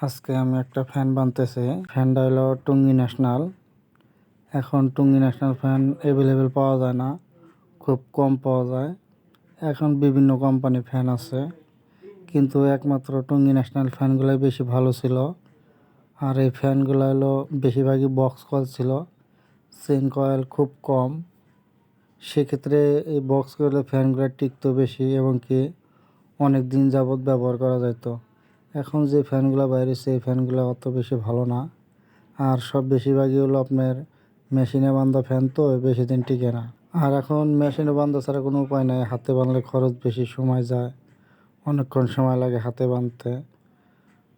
আজকে আমি একটা ফ্যান বানতেছি। ফ্যানটা হলো টুঙ্গি ন্যাশনাল। এখন টুঙ্গি ন্যাশনাল ফ্যান অ্যাভেলেবেল পাওয়া যায় না, খুব কম পাওয়া যায়। এখন বিভিন্ন কোম্পানি ফ্যান আছে, কিন্তু একমাত্র টুঙ্গি ন্যাশনাল ফ্যানগুলোই বেশি ভালো ছিল। আর এই ফ্যানগুলো হলো বেশিরভাগই বক্স কয়েল ছিল, চেইন কয়েল খুব কম। সেক্ষেত্রে এই বক্স কয়েলের ফ্যানগুলো টিকতো বেশি এবং কি অনেক দিন যাবৎ ব্যবহার করা যেত। এখন যে ফ্যানগুলো বাইরেছে এই ফ্যানগুলো অত বেশি ভালো না। আর সব বেশিরভাগই হলো আপনার মেশিনে বাঁধা ফ্যান, তো বেশি দিন টিকে না। আর এখন মেশিনে বাঁধা ছাড়া কোনো উপায় নাই, হাতে বাঁধলে খরচ বেশি, সময় যায়, অনেকক্ষণ সময় লাগে হাতে বাঁধতে।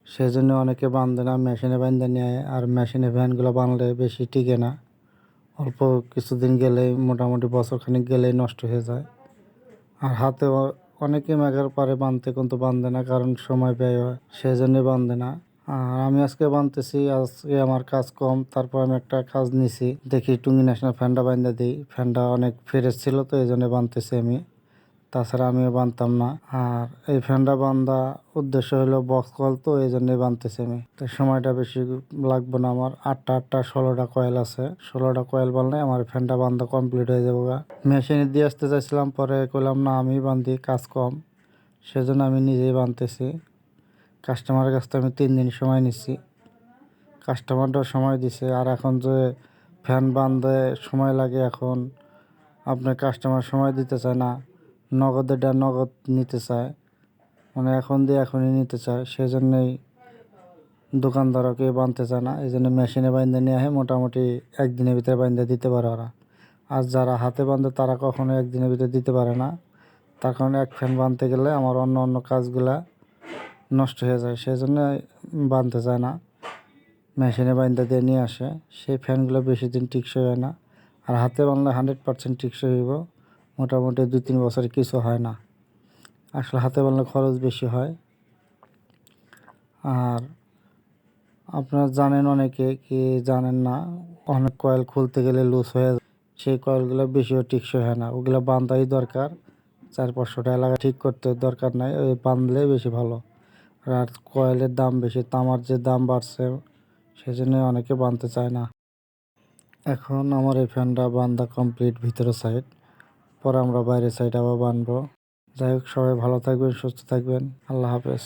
সেজন্য অনেকে বাঁধে না, মেশিনে বাঁধে নেয়। আর মেশিনে ফ্যানগুলো বাঁধলে বেশি টিকে না, অল্প কিছুদিন গেলেই, মোটামুটি বছরখানিক গেলেই নষ্ট হয়ে যায়। আর হাতে অনেকে মেঘার পারে বাঁধতে, কিন্তু বাঁধে না, কারণ সময় ব্যয় হয়, সেই জন্যে বাঁধে না। আর আমি আজকে বাঁধতেছি, আজকে আমার কাজ কম, তারপর আমি একটা কাজ নিছি, দেখি টুঙ্গি ন্যাশনাল ফ্যানটা বাঁধা দিই। ফ্যানটা অনেক ফ্রেশ ছিল, তো এই জন্য বাঁধতেছি আমি, তাছাড়া আমিও বাঁধতাম না। আর এই ফ্যানটা বাঁধা উদ্দেশ্য হলো বক্স কয়েল, তো এই জন্যই বাঁধতেছি আমি। তো সময়টা বেশি লাগবে না আমার, 16টা কয়েল আছে, 16টা কয়েল বাঁধলে আমার ফ্যানটা বাঁধা কমপ্লিট হয়ে যাবো। মেশিনে দিয়ে আসতে চাইছিলাম, পরে কইলাম না আমি বাঁধি, কাজ কম, সেজন্য আমি নিজেই বাঁধতেছি। কাস্টমারের কাছ থেকে আমি 3 দিন সময় নিচ্ছি, কাস্টমারটাও সময় দিছে। আর এখন যে ফ্যান বাঁধতে সময় লাগে, এখন আপনার কাস্টমার সময় দিতে চায় না, নগদ নিতে চায়, মানে এখন দিয়ে এখনই নিতে চায়। সেজন্যই দোকানদারও কেউ বাঁধতে চায় না, এই জন্য মেশিনে বাঁধতে নিয়ে আসে, মোটামুটি একদিনের ভিতরে বাঁধতে দিতে পারে ওরা। আর যারা হাতে বাঁধে তারা কখনো একদিনের ভিতরে দিতে পারে না, তার কারণে এক ফ্যান বাঁধতে গেলে আমার অন্য কাজগুলা নষ্ট হয়ে যায়, সেই জন্য বাঁধতে চায় না, মেশিনে বাঁধতে দিয়ে নিয়ে আসে। সেই ফ্যানগুলো বেশি দিন টিকসই হয় না। আর হাতে বাঁধলে 100% টিকসই হইব, মোটামুটি 2-3 বছর কিছু হয় না। আসলে হাতে বাঁধলে খরচ বেশি হয়। আর আপনারা জানেন, অনেকে কি জানেন না, অনেক কয়েল খুলতে গেলে লুজ হয়ে যায়, সেই কয়েলগুলো বেশিও টিকসই হয় না, ওগুলো বাঁধাই দরকার। 400-500 টাকা লাগা ঠিক করতে দরকার নাই, ওই বাঁধলে বেশি ভালো। আর কয়েলের দাম বেশি, তামার যে দাম বাড়ছে, সেজন্য অনেকে বাঁধতে চায় না। এখন আমার এই ফ্যানটা বাঁধা কমপ্লিট, ভিতরের সাইড, পরে আমরা বাইরের সাইড আবার বাঁধবো। যাই হোক, সবাই ভালো থাকবেন, সুস্থ থাকবেন, আল্লাহ হাফেজ।